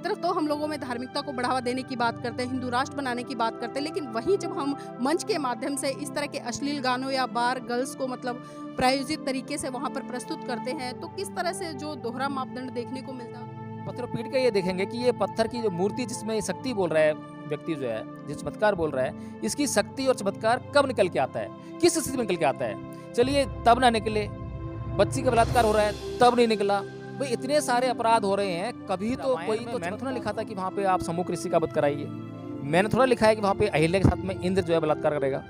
तरफ तो हम लोगों में धार्मिकता को बढ़ावा देने की बात करते हैं, हिंदू राष्ट्र बनाने की बात करते हैं, लेकिन वहीं जब हम मंच के माध्यम से इस तरह के अश्लील गानों या बार गर्ल्स को मतलब प्रायोजित तरीके से वहां पर प्रस्तुत करते हैं, तो किस तरह से जो दोहरा मापदंड देखने को मिलता है? पत्थर पीट के ये देखेंगे कि ये पत्थर की जो मूर्ति जिसमें ये शक्ति बोल रहा है व्यक्ति जो है, जो चमत्कार बोल रहा है, इसकी शक्ति और चमत्कार कब निकल के आता है, किस स्थिति में निकल के आता है? चलिए तब ना निकले, बच्ची का बलात्कार हो रहा है तब नहीं निकला। भाई इतने सारे अपराध हो रहे हैं, कभी तो कोई तो मैंने थोड़ा लिखा था कि वहाँ पे आप सम्मुख ऋषि का वध कराइए, मैंने थोड़ा लिखा है कि वहाँ पे अहिल्या के साथ में इंद्र जो है बलात्कार करेगा,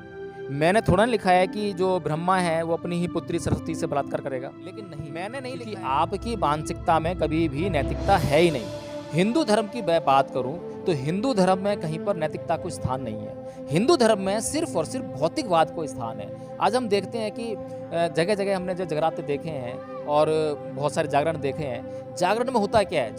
मैंने थोड़ा लिखा है कि जो ब्रह्मा है वो अपनी ही पुत्री सरस्वती से बलात्कार करेगा, लेकिन नहीं, मैंने नहीं लिखा। आपकी मानसिकता में कभी भी नैतिकता है ही नहीं। हिंदू धर्म की मैं बात करूं तो हिंदू धर्म में कहीं पर नैतिकता को स्थान नहीं है। हिंदू धर्म में सिर्फ और सिर्फ भौतिकवाद को स्थान है। आज हम देखते हैं कि जगह जगह हमने जो जगराते देखे हैं और बहुत सारे जागरण देखे हैं, जागरण में होता क्या है?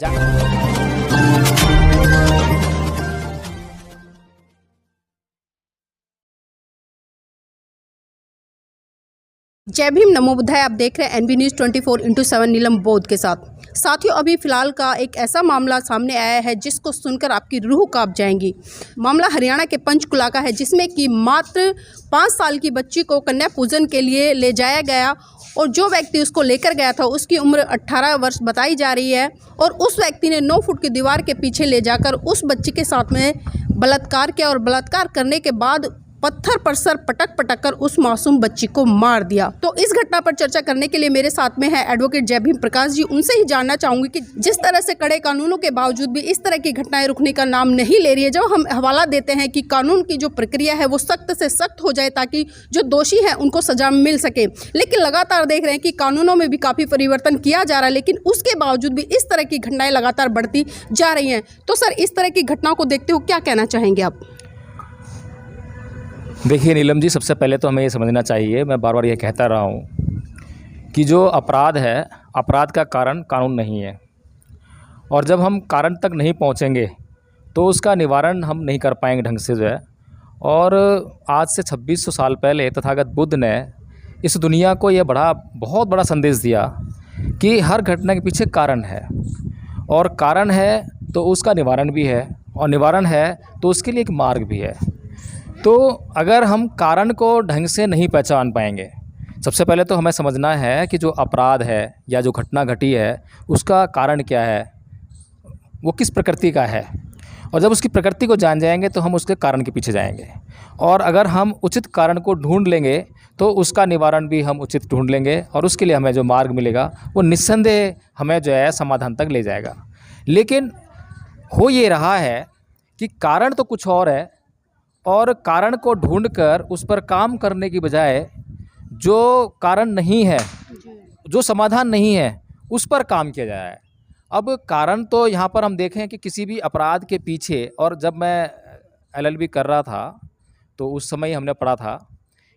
जय भीम, नमो बुद्धाय। आप देख रहे हैं एनबी न्यूज़ 24/7 नीलम बौद्ध के साथ। साथियों, अभी फिलहाल का एक ऐसा मामला सामने आया है जिसको सुनकर आपकी रूह कांप जाएंगी। मामला हरियाणा के पंचकुला का है, जिसमें कि मात्र 5 साल की बच्ची को कन्या पूजन के लिए ले जाया गया और जो व्यक्ति उसको लेकर गया था उसकी उम्र 18 वर्ष बताई जा रही है और उस व्यक्ति ने 9 फुट की दीवार के पीछे ले जाकर उस बच्ची के साथ में बलात्कार किया और बलात्कार करने के बाद पत्थर पर सर पटक पटक कर उस मासूम बच्ची को मार दिया। तो इस घटना पर चर्चा करने के लिए मेरे साथ में है एडवोकेट जय भीम प्रकाश जी। उनसे ही जानना चाहूंगी कि जिस तरह से कड़े कानूनों के बावजूद भी इस तरह की घटनाएं रुकने का नाम नहीं ले रही है, जब हम हवाला देते हैं कि कानून की जो प्रक्रिया है वो सख्त से सख्त हो जाए ताकि जो दोषी है उनको सजा मिल सके, लेकिन लगातार देख रहे हैं कि कानूनों में भी काफ़ी परिवर्तन किया जा रहा है, लेकिन उसके बावजूद भी इस तरह की घटनाएं लगातार बढ़ती जा रही हैं। तो सर, इस तरह की घटनाओं को देखते हो क्या कहना चाहेंगे आप? देखिए नीलम जी, सबसे पहले तो हमें ये समझना चाहिए, मैं बार बार ये कहता रहा हूँ कि जो अपराध है, अपराध का कारण कानून नहीं है, और जब हम कारण तक नहीं पहुँचेंगे तो उसका निवारण हम नहीं कर पाएंगे ढंग से जो है। और आज से 2600 साल पहले तथागत बुद्ध ने इस दुनिया को ये बहुत बड़ा संदेश दिया कि हर घटना के पीछे कारण है, और कारण है तो उसका निवारण भी है, और निवारण है तो उसके लिए एक मार्ग भी है। तो अगर हम कारण को ढंग से नहीं पहचान पाएंगे, सबसे पहले तो हमें समझना है कि जो अपराध है या जो घटना घटी है उसका कारण क्या है, वो किस प्रकृति का है, और जब उसकी प्रकृति को जान जाएंगे तो हम उसके कारण के पीछे जाएंगे, और अगर हम उचित कारण को ढूंढ लेंगे तो उसका निवारण भी हम उचित ढूंढ लेंगे, और उसके लिए हमें जो मार्ग मिलेगा वो निस्संदेह हमें जो है समाधान तक ले जाएगा। लेकिन हो ये रहा है कि कारण तो कुछ और है, और कारण को ढूंढकर उस पर काम करने की बजाय जो कारण नहीं है, जो समाधान नहीं है, उस पर काम किया जाए। अब कारण तो यहाँ पर हम देखें कि किसी भी अपराध के पीछे, और जब मैं एलएलबी कर रहा था तो उस समय हमने पढ़ा था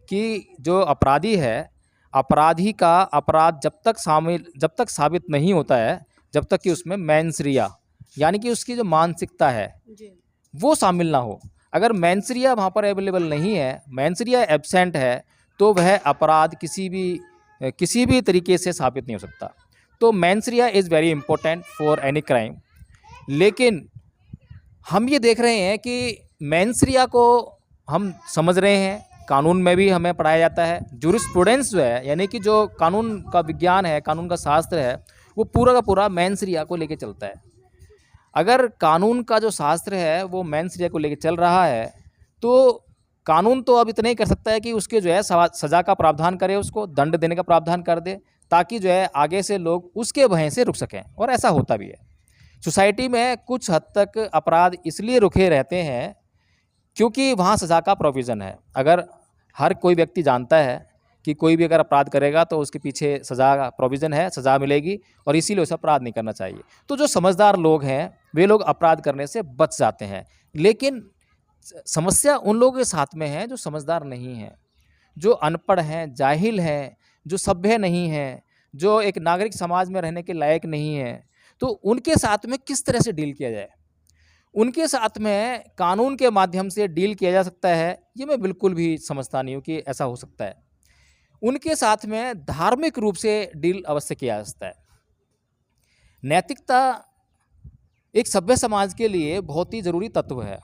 कि जो अपराधी है, अपराधी का अपराध जब तक साबित नहीं होता है, जब तक कि उसमें मेंसरिया यानी कि उसकी जो मानसिकता है वो शामिल ना हो। अगर मेंसरिया वहाँ पर अवेलेबल नहीं है, मेंसरिया एब्सेंट है, तो वह अपराध किसी भी तरीके से साबित नहीं हो सकता। तो mens rea is very important for any crime. लेकिन हम ये देख रहे हैं कि मेंसरिया को हम समझ रहे हैं, कानून में भी हमें पढ़ाया जाता है। जूरिस्प्रूडेंस जो है, यानी कि जो कानून का विज्ञान है, कानून का शास्त्र है, वो पूरा का पूरा मेंसरिया को लेके चलता है। अगर कानून का जो शास्त्र है वो मेंसरिया को लेके चल रहा है, तो कानून तो अब इतना ही कर सकता है कि उसके जो है सज़ा का प्रावधान करे, उसको दंड देने का प्रावधान कर दे, ताकि जो है आगे से लोग उसके भय से रुक सकें, और ऐसा होता भी है। सोसाइटी में कुछ हद तक अपराध इसलिए रुके रहते हैं क्योंकि वहाँ सज़ा का प्रोविज़न है। अगर हर कोई व्यक्ति जानता है कि कोई भी अगर अपराध करेगा तो उसके पीछे सज़ा का प्रोविज़न है, सज़ा मिलेगी, और इसीलिए उसे अपराध नहीं करना चाहिए। तो जो समझदार लोग हैं वे लोग अपराध करने से बच जाते हैं। लेकिन समस्या उन लोगों के साथ में है जो समझदार नहीं हैं, जो अनपढ़ हैं, जाहिल हैं, जो सभ्य नहीं हैं, जो एक नागरिक समाज में रहने के लायक नहीं हैं। तो उनके साथ में किस तरह से डील किया जाए, उनके साथ में कानून के माध्यम से डील किया जा सकता है, ये मैं बिल्कुल भी समझता नहीं हूँ कि ऐसा हो सकता है। उनके साथ में धार्मिक रूप से डील अवश्य किया जा सकता है। नैतिकता एक सभ्य समाज के लिए बहुत ही ज़रूरी तत्व है।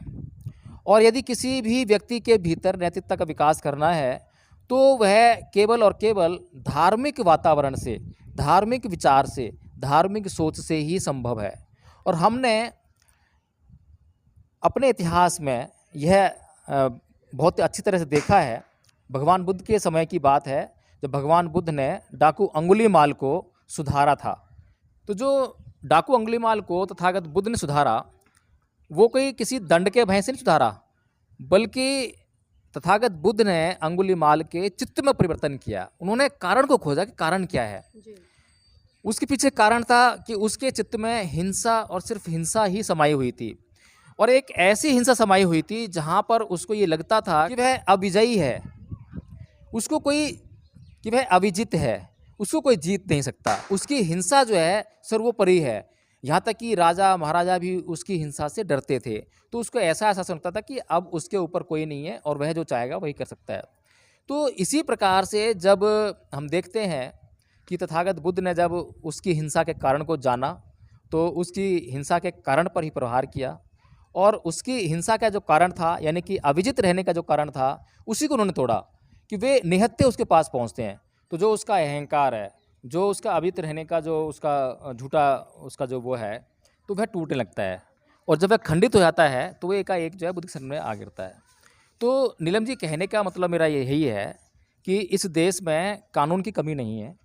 और यदि किसी भी व्यक्ति के भीतर नैतिकता का विकास करना है, तो वह केवल और केवल धार्मिक वातावरण से, धार्मिक विचार से, धार्मिक सोच से ही संभव है। और हमने अपने इतिहास में यह बहुत अच्छी तरह से देखा है। भगवान बुद्ध के समय की बात है, जब भगवान बुद्ध ने डाकू अंगुलीमाल को सुधारा था। तो जो डाकू अंगुलीमाल को तथागत बुद्ध ने सुधारा, वो कोई किसी दंड के भय से नहीं सुधारा, बल्कि तथागत बुद्ध ने अंगुलीमाल के चित्त में परिवर्तन किया। उन्होंने कारण को खोजा कि कारण क्या है। उसके पीछे कारण था कि उसके चित्त में हिंसा और सिर्फ हिंसा ही समाई हुई थी, और एक ऐसी हिंसा समाई हुई थी जहाँ पर उसको ये लगता था कि वह अविजयी है, उसको कोई कि वह अविजित है, उसको कोई जीत नहीं सकता। उसकी हिंसा जो है सर्वोपरि है। यहाँ तक कि राजा महाराजा भी उसकी हिंसा से डरते थे। तो उसको ऐसा एहसास होता था कि अब उसके ऊपर कोई नहीं है और वह जो चाहेगा वही कर सकता है। तो इसी प्रकार से जब हम देखते हैं कि तथागत बुद्ध ने जब उसकी हिंसा के कारण को जाना, तो उसकी हिंसा के कारण पर ही प्रहार किया, और उसकी हिंसा का जो कारण था, यानी कि अविजित रहने का जो कारण था, उसी को उन्होंने तोड़ा कि वे निहत्थे उसके पास पहुंचते हैं। तो जो उसका अहंकार है, जो उसका अविजित रहने का जो उसका झूठा उसका जो वो है, तो वह टूटने लगता है, और जब वह खंडित हो जाता है तो वह एकाएक जो है बुद्ध के शरण में आ गिरता है। तो नीलम जी, कहने का मतलब मेरा यही है कि इस देश में कानून की कमी नहीं है।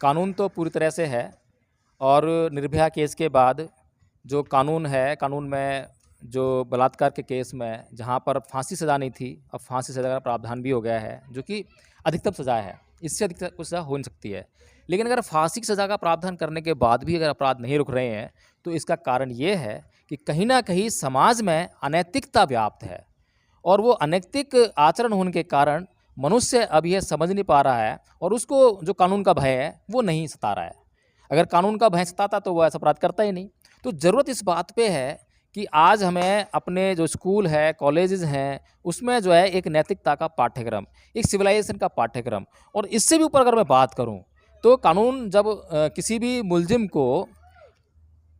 कानून तो पूरी तरह से है, और निर्भया केस के बाद जो कानून है, कानून में जो बलात्कार के केस में जहाँ पर फांसी सज़ा नहीं थी, अब फांसी सज़ा का प्रावधान भी हो गया है, जो कि अधिकतम सज़ा है। इससे अधिक कुछ सज़ा हो नहीं सकती है। लेकिन अगर फांसी की सज़ा का प्रावधान करने के बाद भी अगर अपराध नहीं रुक रहे हैं, तो इसका कारण ये है कि कहीं ना कहीं समाज में अनैतिकता व्याप्त है, और वो अनैतिक आचरण होने के कारण मनुष्य अब यह समझ नहीं पा रहा है, और उसको जो कानून का भय है वो नहीं सता रहा है। अगर कानून का भय सताता तो वो ऐसा अपराध करता ही नहीं। तो ज़रूरत इस बात पे है कि आज हमें अपने जो स्कूल है, कॉलेजेस हैं, उसमें जो है एक नैतिकता का पाठ्यक्रम, एक सिविलाइजेशन का पाठ्यक्रम, और इससे भी ऊपर अगर मैं बात करूं, तो कानून जब किसी भी मुलजिम को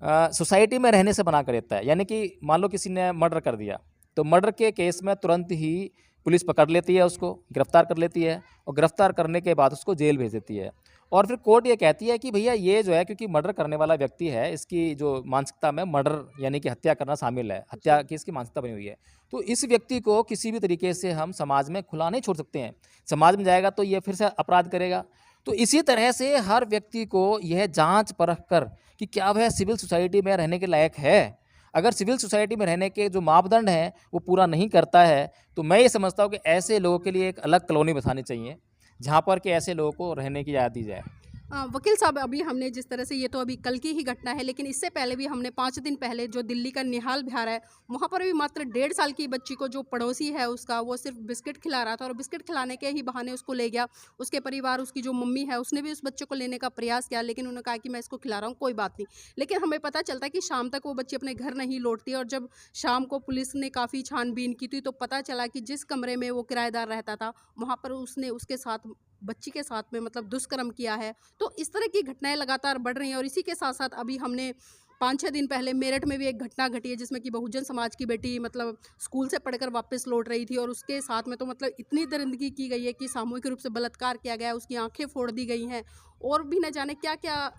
सोसाइटी में रहने से मना कर देता है, यानी कि मान लो किसी ने मर्डर कर दिया, तो मर्डर के केस में तुरंत ही पुलिस पकड़ लेती है, उसको गिरफ्तार कर लेती है, और गिरफ्तार करने के बाद उसको जेल भेज देती है। और फिर कोर्ट ये कहती है कि भैया ये जो है, क्योंकि मर्डर करने वाला व्यक्ति है, इसकी जो मानसिकता में मर्डर यानी कि हत्या करना शामिल है, हत्या की इसकी मानसिकता बनी हुई है, तो इस व्यक्ति को किसी भी तरीके से हम समाज में खुला नहीं छोड़ सकते हैं। समाज में जाएगा तो ये फिर से अपराध करेगा। तो इसी तरह से हर व्यक्ति को यह जांच परख कर कि क्या वह सिविल सोसाइटी में रहने के लायक है। अगर सिविल सोसाइटी में रहने के जो मापदंड हैं वो पूरा नहीं करता है, तो मैं ये समझता हूँ कि ऐसे लोगों के लिए एक अलग कॉलोनी बसानी चाहिए, जहाँ पर कि ऐसे लोगों को रहने की इजाज़त दी जाए। वकील साहब, अभी हमने जिस तरह से, ये तो अभी कल की ही घटना है, लेकिन इससे पहले भी हमने 5 दिन पहले जो दिल्ली का निहाल बिहार है, वहाँ पर भी मात्र 1.5 साल की बच्ची को, जो पड़ोसी है उसका, वो सिर्फ बिस्किट खिला रहा था, और बिस्किट खिलाने के ही बहाने उसको ले गया। उसके परिवार, उसकी जो मम्मी है, उसने भी उस बच्चे को लेने का प्रयास किया, लेकिन उन्होंने कहा कि मैं इसको खिला रहा हूँ, कोई बात नहीं। लेकिन हमें पता चलता है कि शाम तक वो बच्ची अपने घर नहीं लौटती, और जब शाम को पुलिस ने काफ़ी छानबीन की थी, तो पता चला कि जिस कमरे में वो किराएदार रहता था, वहाँ पर उसने उसके साथ, बच्ची के साथ में मतलब दुष्कर्म किया है। तो इस तरह की घटनाएं लगातार बढ़ रही हैं, और इसी के साथ साथ अभी हमने 5-6 दिन पहले मेरठ में भी एक घटना घटी है, जिसमें कि बहुजन समाज की बेटी मतलब स्कूल से पढ़कर वापस लौट रही थी, और उसके साथ में तो मतलब इतनी दरिंदगी की गई है कि सामूहिक रूप से बलात्कार किया गया है, उसकी आंखें फोड़ दी गई हैं, और भी न जाने क्या क्या।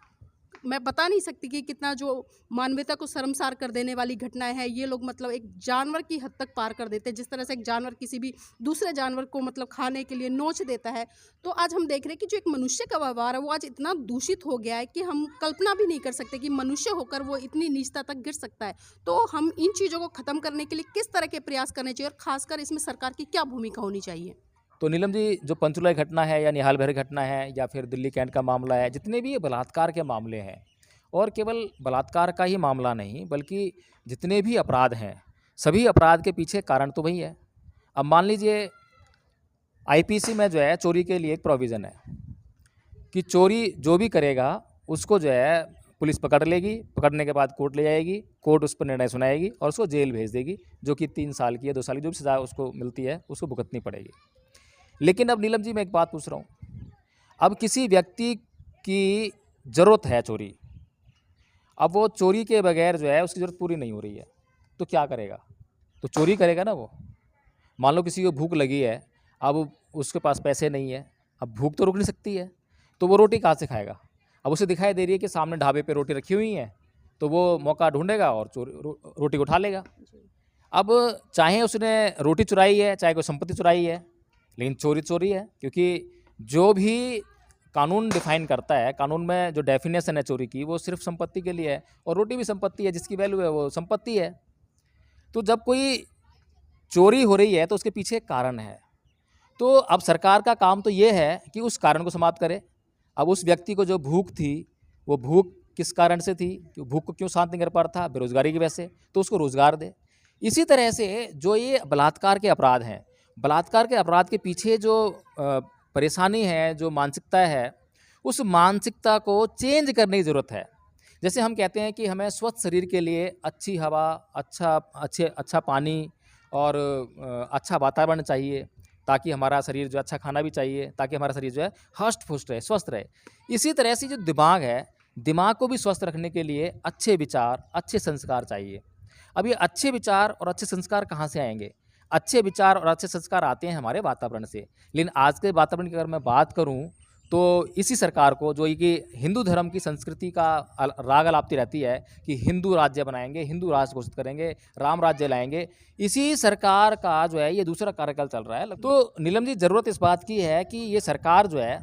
मैं बता नहीं सकती कि कितना जो मानवता को शर्मसार कर देने वाली घटनाएं हैं। ये लोग मतलब एक जानवर की हद तक पार कर देते हैं, जिस तरह से एक जानवर किसी भी दूसरे जानवर को मतलब खाने के लिए नोच देता है। तो आज हम देख रहे हैं कि जो एक मनुष्य का व्यवहार है, वो आज इतना दूषित हो गया है कि हम कल्पना भी नहीं कर सकते कि मनुष्य होकर वो इतनी नीचता तक गिर सकता है। तो हम इन चीज़ों को ख़त्म करने के लिए किस तरह के प्रयास करने चाहिए, और खासकर इसमें सरकार की क्या भूमिका होनी चाहिए? तो नीलम जी, जो पंचकुला की घटना है, या निहाल बिहार की घटना है, या फिर दिल्ली कैंट का मामला है, जितने भी ये बलात्कार के मामले हैं, और केवल बलात्कार का ही मामला नहीं, बल्कि जितने भी अपराध हैं, सभी अपराध के पीछे कारण तो वही है। अब मान लीजिए आईपीसी में जो है चोरी के लिए एक प्रोविज़न है कि चोरी जो भी करेगा उसको जो है पुलिस पकड़ लेगी, पकड़ने के बाद कोर्ट ले जाएगी, कोर्ट उस पर निर्णय सुनाएगी और उसको जेल भेज देगी, जो कि 3 साल की या 2 साल की जो भी सज़ा उसको मिलती है उसको भुगतनी पड़ेगी। लेकिन अब नीलम जी, मैं एक बात पूछ रहा हूँ, अब किसी व्यक्ति की ज़रूरत है चोरी, अब वो चोरी के बगैर जो है उसकी ज़रूरत पूरी नहीं हो रही है, तो क्या करेगा? तो चोरी करेगा ना वो। मान लो किसी को भूख लगी है, अब उसके पास पैसे नहीं है, अब भूख तो रुक नहीं सकती है, तो वो रोटी कहाँ से खाएगा? अब उसे दिखाई दे रही है कि सामने ढाबे पे रोटी रखी हुई हैं, तो वो मौका ढूँढेगा और रोटी को उठा लेगा। अब चाहे उसने रोटी चुराई है, चाहे कोई संपत्ति चुराई है, लेकिन चोरी चोरी है, क्योंकि जो भी कानून डिफाइन करता है, कानून में जो डेफिनेशन है चोरी की, वो सिर्फ संपत्ति के लिए है, और रोटी भी संपत्ति है, जिसकी वैल्यू है वो संपत्ति है। तो जब कोई चोरी हो रही है तो उसके पीछे एक कारण है। तो अब सरकार का काम तो ये है कि उस कारण को समाप्त करे। अब उस व्यक्ति को जो भूख थी, वो भूख किस कारण से थी, कि भूख को क्यों शांत नहीं कर पा रहा था? बेरोजगारी की वजह से, तो उसको रोजगार दे। इसी तरह से जो ये बलात्कार के अपराध हैं, बलात्कार के अपराध के पीछे जो परेशानी है, जो मानसिकता है, उस मानसिकता को चेंज करने की ज़रूरत है। जैसे हम कहते हैं कि हमें स्वस्थ शरीर के लिए अच्छी हवा, अच्छा पानी और अच्छा वातावरण चाहिए, ताकि हमारा शरीर जो अच्छा खाना भी चाहिए, ताकि हमारा शरीर जो है हष्ट-पुष्ट रहे, स्वस्थ रहे। इसी तरह से जो दिमाग है, दिमाग को भी स्वस्थ रखने के लिए अच्छे विचार, अच्छे संस्कार चाहिए। अब ये अच्छे विचार और अच्छे संस्कार कहाँ से आएँगे? अच्छे विचार और अच्छे संस्कार आते हैं हमारे वातावरण से। लेकिन आज के वातावरण की अगर मैं बात करूँ, तो इसी सरकार को जो ये कि हिंदू धर्म की संस्कृति का राग अलापती रहती है कि हिंदू राज्य बनाएंगे, हिंदू राष्ट्र घोषित करेंगे, राम राज्य लाएंगे, इसी सरकार का जो है ये दूसरा कार्यकाल चल रहा है। तो नीलम जी, ज़रूरत इस बात की है कि ये सरकार जो है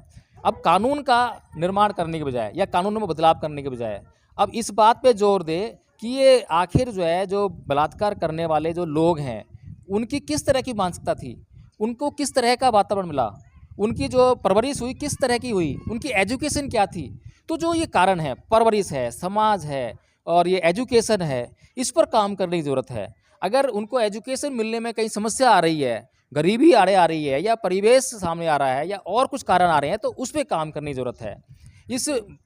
अब कानून का निर्माण करने के बजाय या कानून में बदलाव करने के बजाय अब इस बात पे जोर दे कि ये आखिर जो है जो बलात्कार करने वाले जो लोग हैं, उनकी किस तरह की मानसिकता थी, उनको किस तरह का वातावरण मिला, उनकी जो परवरिश हुई किस तरह की हुई, उनकी एजुकेशन क्या थी। तो जो ये कारण है, परवरिश है, समाज है और ये एजुकेशन है, इस पर काम करने की ज़रूरत है। अगर उनको एजुकेशन मिलने में कहीं समस्या आ रही है, गरीबी आड़े आ रही है या परिवेश सामने आ रहा है या और कुछ कारण आ रहे हैं, तो उस पे काम करने की ज़रूरत है।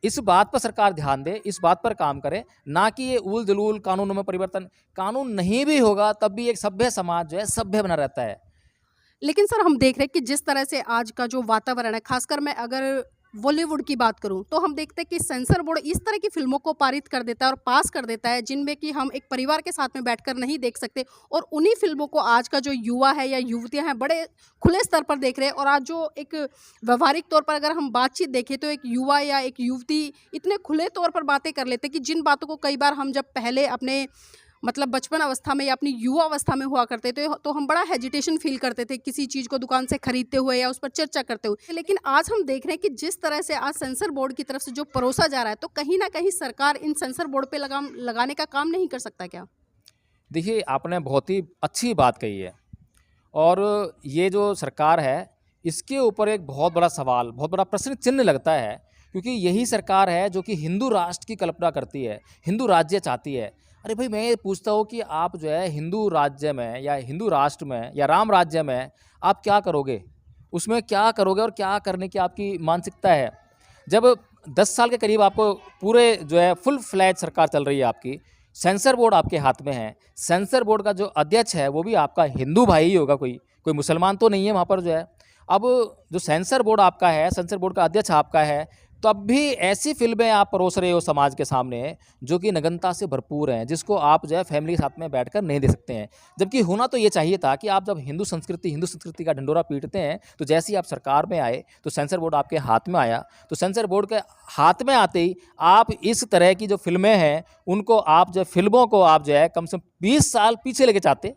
इस बात पर सरकार ध्यान दे, इस बात पर काम करे, ना कि ये ऊल-जलूल कानूनों में परिवर्तन। कानून नहीं भी होगा तब भी एक सभ्य समाज जो है सभ्य बना रहता है। लेकिन सर हम देख रहे हैं कि जिस तरह से आज का जो वातावरण है, खासकर मैं अगर बॉलीवुड की बात करूं, तो हम देखते हैं कि सेंसर बोर्ड इस तरह की फिल्मों को पारित कर देता है और पास कर देता है जिनमें कि हम एक परिवार के साथ में बैठकर नहीं देख सकते, और उन्हीं फिल्मों को आज का जो युवा है या युवतियां हैं बड़े खुले स्तर पर देख रहे हैं। और आज जो एक व्यवहारिक तौर पर अगर हम बातचीत देखें तो एक युवा या एक युवती इतने खुले तौर पर बातें कर लेते हैं कि जिन बातों को कई बार हम जब पहले अपने मतलब बचपन अवस्था में या अपनी युवा अवस्था में हुआ करते थे तो हम बड़ा हेजिटेशन फील करते थे किसी चीज़ को दुकान से खरीदते हुए या उस पर चर्चा करते हुए। लेकिन आज हम देख रहे हैं कि जिस तरह से आज सेंसर बोर्ड की तरफ से जो परोसा जा रहा है, तो कहीं ना कहीं सरकार इन सेंसर बोर्ड पे लगाम लगाने का काम नहीं कर सकता क्या? देखिए, आपने बहुत ही अच्छी बात कही है, और ये जो सरकार है, इसके ऊपर एक बहुत बड़ा सवाल, बहुत बड़ा प्रश्न चिन्ह लगता है, क्योंकि यही सरकार है जो कि हिंदू राष्ट्र की कल्पना करती है, हिंदू राज्य चाहती है। अरे भाई, मैं ये पूछता हूँ कि आप जो है हिंदू राज्य में या हिंदू राष्ट्र में या राम राज्य में आप क्या करोगे? उसमें क्या करोगे और क्या करने की आपकी मानसिकता है? जब 10 साल के करीब आपको पूरे जो है फुल फ्लैज सरकार चल रही है आपकी, सेंसर बोर्ड आपके हाथ में है, सेंसर बोर्ड का जो अध्यक्ष है वो भी आपका हिंदू भाई ही होगा, कोई मुसलमान तो नहीं है वहाँ पर जो है। अब जो सेंसर बोर्ड आपका है, सेंसर बोर्ड का अध्यक्ष आपका है, तब भी ऐसी फिल्में आप परोस रहे हो समाज के सामने जो कि नग्नता से भरपूर हैं, जिसको आप जो है फैमिली के साथ में बैठकर नहीं देख सकते हैं। जबकि होना तो ये चाहिए था कि आप जब हिंदू संस्कृति का ढिंढोरा पीटते हैं, तो जैसे ही आप सरकार में आए तो सेंसर बोर्ड आपके हाथ में आया, तो सेंसर बोर्ड के हाथ में आते ही आप इस तरह की जो फिल्में हैं उनको आप जो फिल्मों को आप जो है कम से कम 20 साल पीछे लेके जाते,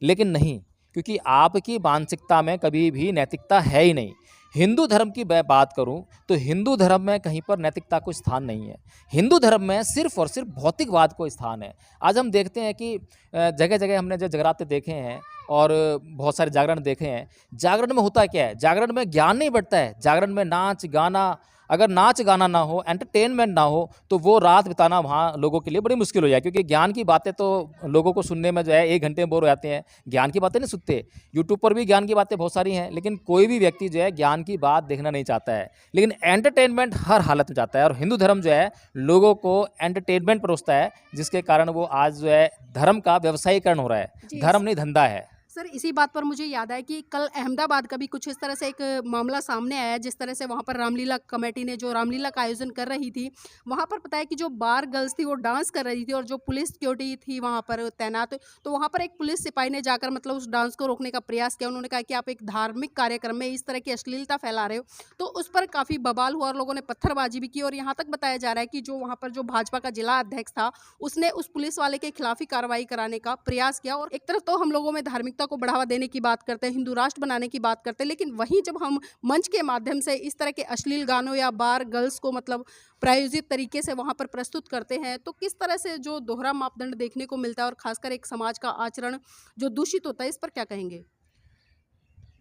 लेकिन नहीं, क्योंकि आपकी मानसिकता में कभी भी नैतिकता है ही नहीं। हिंदू धर्म की मैं बात करूं तो हिंदू धर्म में कहीं पर नैतिकता को स्थान नहीं है। हिंदू धर्म में सिर्फ और सिर्फ भौतिकवाद को स्थान है। आज हम देखते हैं कि जगह जगह हमने जो जगराते देखे हैं और बहुत सारे जागरण देखे हैं, जागरण में होता क्या है? जागरण में ज्ञान नहीं बढ़ता है, जागरण में नाच गाना, अगर नाच गाना ना हो, एंटरटेनमेंट ना हो, तो वो रात बिताना वहाँ लोगों के लिए बड़ी मुश्किल हो जाए, क्योंकि ज्ञान की बातें तो लोगों को सुनने में जो है 1 घंटे में बोर हो जाते हैं, ज्ञान की बातें नहीं सुनते। यूट्यूब पर भी ज्ञान की बातें बहुत सारी हैं, लेकिन कोई भी व्यक्ति जो है ज्ञान की बात देखना नहीं चाहता है, लेकिन एंटरटेनमेंट हर हालत में चाहता है। और हिंदू धर्म जो है लोगों को एंटरटेनमेंट परोसता है, जिसके कारण वो आज जो है धर्म का व्यवसायीकरण हो रहा है। जी। धर्म नहीं, धंधा है। सर इसी बात पर मुझे याद आया कि कल अहमदाबाद का भी कुछ इस तरह से एक मामला सामने आया, जिस तरह से वहाँ पर रामलीला कमेटी ने जो रामलीला का आयोजन कर रही थी, वहाँ पर पता है कि जो बार गर्ल्स थी वो डांस कर रही थी और जो पुलिस सिक्योरिटी थी वहाँ पर तैनात, तो वहाँ पर एक पुलिस सिपाही ने जाकर मतलब उस डांस को रोकने का प्रयास किया। उन्होंने कहा कि आप एक धार्मिक कार्यक्रम में इस तरह की अश्लीलता फैला रहे हो, तो उस पर काफ़ी बवाल हुआ और लोगों ने पत्थरबाजी भी की। और यहाँ तक बताया जा रहा है कि जो वहाँ पर जो भाजपा का जिला अध्यक्ष था, उसने उस पुलिस वाले के खिलाफ ही कार्रवाई कराने का प्रयास किया। और एक तरफ तो हम लोगों में धार्मिकता को बढ़ावा देने की बात करते हैं, हिंदू राष्ट्र बनाने की बात करते हैं, लेकिन वहीं जब हम मंच के माध्यम से इस तरह के अश्लील गानों या बार गर्ल्स को मतलब प्रायोजित तरीके से वहाँ पर प्रस्तुत करते हैं, तो किस तरह से जो दोहरा मापदंड देखने को मिलता है और खासकर एक समाज का आचरण जो दूषित होता है, इस पर क्या कहेंगे?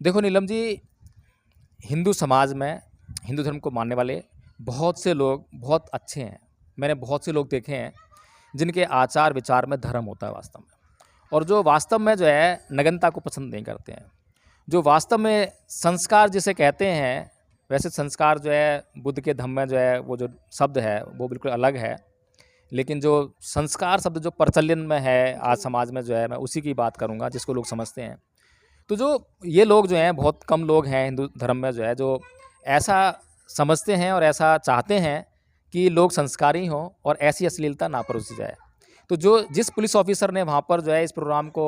देखो नीलम जी, हिंदू समाज में हिंदू धर्म को मानने वाले बहुत से लोग बहुत अच्छे हैं। मैंने बहुत से लोग देखे हैं जिनके आचार विचार में धर्म होता है वास्तव में, और जो वास्तव में जो है नग्नता को पसंद नहीं करते हैं, जो वास्तव में संस्कार जिसे कहते हैं, वैसे संस्कार जो है बुद्ध के धम्म में जो है वो जो शब्द है वो बिल्कुल अलग है, लेकिन जो संस्कार शब्द जो प्रचलन में है आज समाज में जो है, मैं उसी की बात करूँगा जिसको लोग समझते हैं। तो जो ये लोग जो हैं, बहुत कम लोग हैं हिंदू धर्म में जो है जो ऐसा समझते हैं और ऐसा चाहते हैं कि लोग संस्कारी हों और ऐसी अश्लीलता ना परोसी जाए। तो जो जिस पुलिस ऑफिसर ने वहाँ पर जो है इस प्रोग्राम को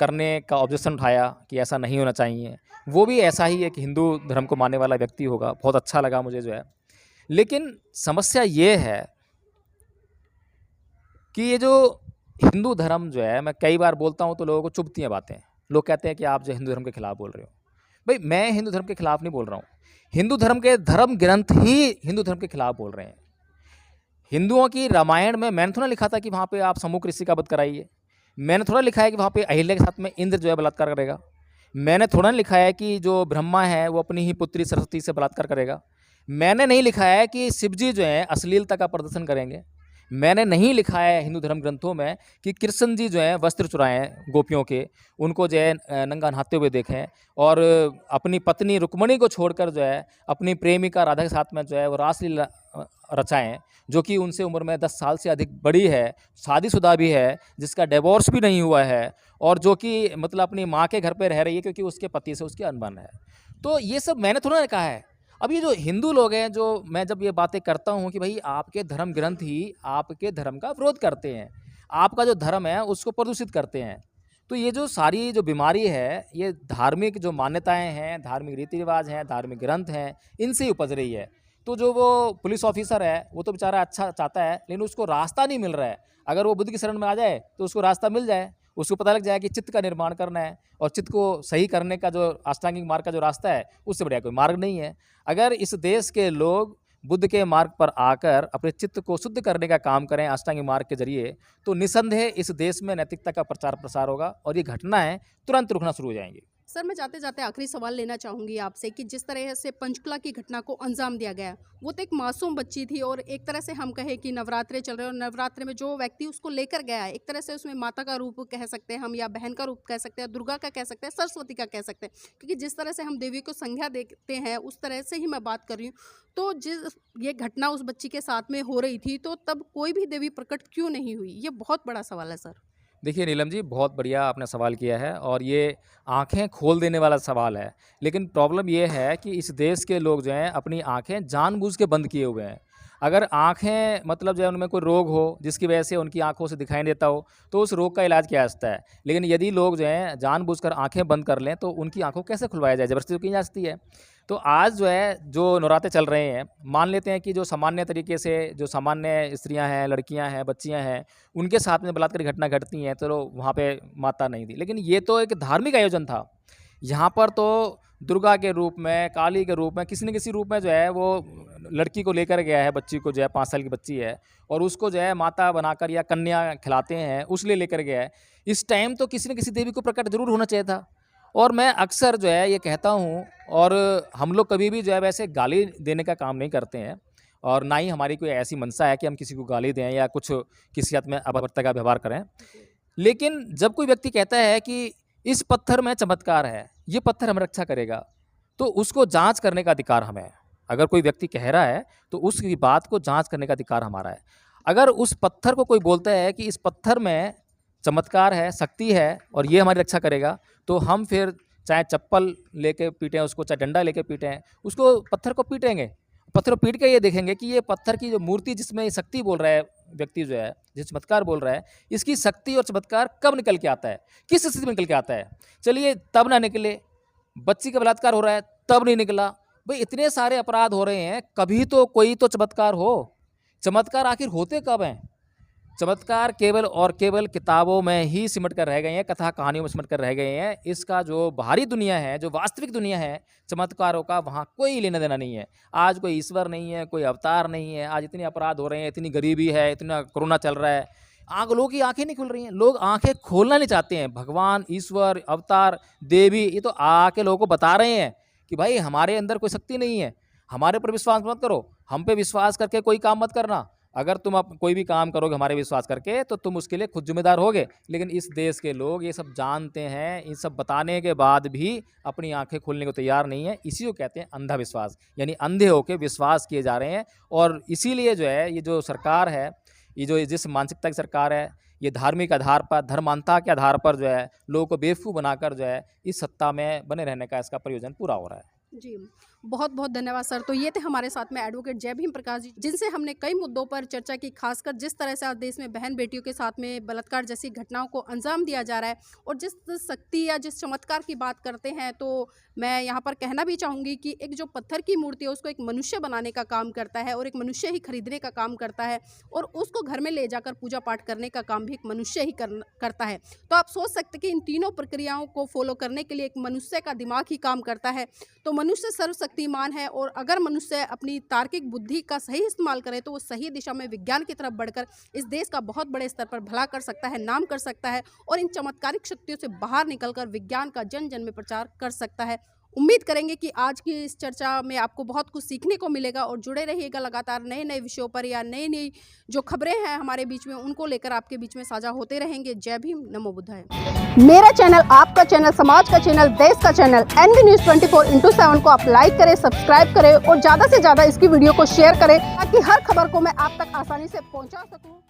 करने का ऑब्जेक्शन उठाया कि ऐसा नहीं होना चाहिए, वो भी ऐसा ही एक हिंदू धर्म को मानने वाला व्यक्ति होगा। बहुत अच्छा लगा मुझे जो है। लेकिन समस्या ये है कि ये जो हिंदू धर्म जो है, मैं कई बार बोलता हूँ तो लोगों को चुभती हैं बातें। लोग कहते हैं कि आप जो हिंदू धर्म के खिलाफ बोल रहे हो। भाई मैं हिंदू धर्म के खिलाफ नहीं बोल रहा हूँ, हिंदू धर्म के धर्म ग्रंथ ही हिंदू धर्म के खिलाफ बोल रहे हैं। हिंदुओं की रामायण में मैंने थोड़ा लिखा था कि वहाँ पे आप समूह ऋषि का वध कराइए। मैंने थोड़ा लिखा है कि वहाँ पे अहिल्या के साथ में इंद्र जो है बलात्कार करेगा। मैंने थोड़ा नहीं लिखा है कि जो ब्रह्मा है वो अपनी ही पुत्री सरस्वती से बलात्कार करेगा। मैंने नहीं लिखा है कि शिव जी जो है अश्लीलता का प्रदर्शन करेंगे। मैंने नहीं लिखा है हिंदू धर्म ग्रंथों में कि कृष्ण जी जो है वस्त्र चुराएं गोपियों के, उनको जो है नंगा नहाते हुए देखें, और अपनी पत्नी रुक्मणी को छोड़कर जो है अपनी प्रेमिका राधा के साथ में जो है वो रासलीला रचाएं, जो कि उनसे उम्र में 10 साल से अधिक बड़ी है, शादीशुदा भी है, जिसका डिवोर्स भी नहीं हुआ है, और जो कि मतलब अपनी माँ के घर पे रह रही है क्योंकि उसके पति से उसकी अनबन है। तो ये सब मैंने थोड़ा ना कहा है। अब ये जो हिंदू लोग हैं, जो मैं जब ये बातें करता हूँ कि भाई आपके धर्म ग्रंथ ही आपके धर्म का विरोध करते हैं, आपका जो धर्म है उसको प्रदूषित करते हैं, तो ये जो सारी जो बीमारी है ये धार्मिक जो मान्यताएं हैं, धार्मिक रीति रिवाज हैं, धार्मिक ग्रंथ हैं, इनसे ही उपज रही है। तो जो वो पुलिस ऑफिसर है वो तो बेचारा अच्छा चाहता है, लेकिन उसको रास्ता नहीं मिल रहा है। अगर वो बुद्ध की शरण में आ जाए तो उसको रास्ता मिल जाए, उसको पता लग जाए कि चित्त का निर्माण करना है, और चित्त को सही करने का जो अष्टांगिक मार्ग का जो रास्ता है उससे बढ़िया कोई मार्ग नहीं है। अगर इस देश के लोग बुद्ध के मार्ग पर आकर अपने चित्त को शुद्ध करने का काम करें अष्टांगिक मार्ग के जरिए, तो निसंदेह इस देश में नैतिकता का प्रचार प्रसार होगा और ये घटनाएं तुरंत रुकना शुरू हो जाएंगी। सर मैं जाते जाते आखिरी सवाल लेना चाहूँगी आपसे कि जिस तरह से पंचकुला की घटना को अंजाम दिया गया, वो तो एक मासूम बच्ची थी और एक तरह से हम कहें कि नवरात्रे चल रहे हैं और नवरात्रे में जो व्यक्ति उसको लेकर गया है, एक तरह से उसमें माता का रूप कह सकते हैं हम, या बहन का रूप कह सकते हैं, दुर्गा का कह सकते हैं, सरस्वती का कह सकते हैं, क्योंकि जिस तरह से हम देवी को संज्ञा देते हैं उस तरह से ही मैं बात कर रही हूँ। तो जिस ये घटना उस बच्ची के साथ में हो रही थी, तो तब कोई भी देवी प्रकट क्यों नहीं हुई? ये बहुत बड़ा सवाल है सर। देखिए नीलम जी, बहुत बढ़िया आपने सवाल किया है और ये आंखें खोल देने वाला सवाल है। लेकिन प्रॉब्लम ये है कि इस देश के लोग जो हैं अपनी आंखें जानबूझ के बंद किए हुए हैं। अगर आंखें मतलब जो है उनमें कोई रोग हो जिसकी वजह से उनकी आंखों से दिखाई नहीं देता हो, तो उस रोग का इलाज किया जाता है। लेकिन यदि लोग जो हैं जानबूझकर आंखें बंद कर लें तो उनकी आंखों कैसे खुलवाया जाए? ज़बरदस्ती तो की जा सकती है। तो आज जो है जो नवरात्रे चल रहे हैं, मान लेते हैं कि जो सामान्य तरीके से जो सामान्य स्त्रियां हैं, लड़कियां हैं, बच्चियां हैं, उनके साथ में बलात्कार की घटना घटती हैं, तो वहाँ पे माता नहीं थी। लेकिन ये तो एक धार्मिक आयोजन था। यहाँ पर तो दुर्गा के रूप में, काली के रूप में, किसी न किसी रूप में जो है वो लड़की को लेकर गया है, बच्ची को जो है 5 साल की बच्ची है, और उसको जो है माता बनाकर या कन्या खिलाते हैं, उस लिए लेकर गया है। इस टाइम तो किसी न किसी देवी को प्रकट जरूर होना चाहिए था। और मैं अक्सर जो है ये कहता हूँ, और हम लोग कभी भी जो है वैसे गाली देने का काम नहीं करते हैं, और ना ही हमारी कोई ऐसी मंशा है कि हम किसी को गाली दें या कुछ किसी हद में अपवर्तक का व्यवहार करें। लेकिन जब कोई व्यक्ति कहता है कि इस पत्थर में चमत्कार है, ये पत्थर हमें रक्षा करेगा, तो उसको जांच करने का अधिकार हमें है। अगर कोई व्यक्ति कह रहा है तो उसकी बात को जांच करने का अधिकार हमारा है। अगर उस पत्थर को कोई बोलता है कि इस पत्थर में चमत्कार है, शक्ति है और ये हमारी रक्षा करेगा, तो हम फिर चाहे चप्पल लेके पीटें उसको, चाहे डंडा लेके पीटें उसको, पत्थर को पीटेंगे। पत्थर को पीट के ये देखेंगे कि ये पत्थर की जो मूर्ति जिसमें ये शक्ति बोल रहा है व्यक्ति जो है, जो चमत्कार बोल रहा है, इसकी शक्ति और चमत्कार कब निकल के आता है, किस स्थिति में निकल के आता है। चलिए तब ना निकले, बच्ची का बलात्कार हो रहा है तब नहीं निकला, भाई इतने सारे अपराध हो रहे हैं, कभी तो कोई तो चमत्कार हो। चमत्कार आखिर होते कब हैं? चमत्कार केवल और केवल किताबों में ही सिमट कर रह गए हैं, कथा कहानियों में सिमट कर रह गए हैं। इसका जो बाहरी दुनिया है, जो वास्तविक दुनिया है चमत्कारों का, वहाँ कोई लेना देना नहीं है। आज कोई ईश्वर नहीं है, कोई अवतार नहीं है। आज इतने अपराध हो रहे हैं, इतनी गरीबी है, इतना कोरोना चल रहा है, लोगों की आंखें नहीं खुल रही हैं। लोग आंखें खोलना नहीं चाहते हैं। भगवान, ईश्वर, अवतार, देवी ये तो आके लोगों को बता रहे हैं कि भाई हमारे अंदर कोई शक्ति नहीं है, हमारे पर विश्वास मत करो, हम पे विश्वास करके कोई काम मत करना। अगर तुम कोई भी काम करोगे हमारे विश्वास करके तो तुम उसके लिए खुद जिम्मेदार होगे। लेकिन इस देश के लोग ये सब जानते हैं, इन सब बताने के बाद भी अपनी आंखें खोलने को तैयार नहीं है। इसी को कहते हैं अंधविश्वास, यानी अंधे होकर विश्वास किए जा रहे हैं। और इसीलिए जो है ये जो सरकार है, ये जो जिस मानसिकता की सरकार है, ये धार्मिक आधार पर, धर्मांता के आधार पर जो है लोगों को बेवकूफ़ बनाकर जो है इस सत्ता में बने रहने का इसका प्रयोजन पूरा हो रहा है। जी, बहुत बहुत धन्यवाद सर। तो ये थे हमारे साथ में एडवोकेट जय भीम प्रकाश जी, जिनसे हमने कई मुद्दों पर चर्चा की, खासकर जिस तरह से आज देश में बहन बेटियों के साथ में बलात्कार जैसी घटनाओं को अंजाम दिया जा रहा है, और जिस शक्ति या जिस चमत्कार की बात करते हैं, तो मैं यहाँ पर कहना भी चाहूँगी कि एक जो पत्थर की मूर्ति है उसको एक मनुष्य बनाने का काम करता है, और एक मनुष्य ही खरीदने का काम करता है, और उसको घर में ले जाकर पूजा पाठ करने का काम भी एक मनुष्य ही करता है। तो आप सोच सकते कि इन तीनों प्रक्रियाओं को फॉलो करने के लिए एक मनुष्य का दिमाग ही काम करता है। तो मनुष्य सर्वशक्तिमान है, और अगर मनुष्य अपनी तार्किक बुद्धि का सही इस्तेमाल करे तो वो सही दिशा में विज्ञान की तरफ बढ़कर इस देश का बहुत बड़े स्तर पर भला कर सकता है, नाम कर सकता है, और इन चमत्कारिक शक्तियों से बाहर निकलकर विज्ञान का जन जन में प्रचार कर सकता है। उम्मीद करेंगे कि आज की इस चर्चा में आपको बहुत कुछ सीखने को मिलेगा, और जुड़े रहिएगा लगातार नए नए विषयों पर, या नई नई जो खबरें हैं हमारे बीच में उनको लेकर आपके बीच में साझा होते रहेंगे। जय भीम, नमो बुद्धाय। मेरा चैनल, आपका चैनल, समाज का चैनल, देश का चैनल एनबी न्यूज़ 24/7 को आप लाइक करें, सब्सक्राइब करें और ज़्यादा से ज़्यादा इसकी वीडियो को शेयर करें, ताकि हर खबर को मैं आप तक आसानी से पहुँचा सकूँ।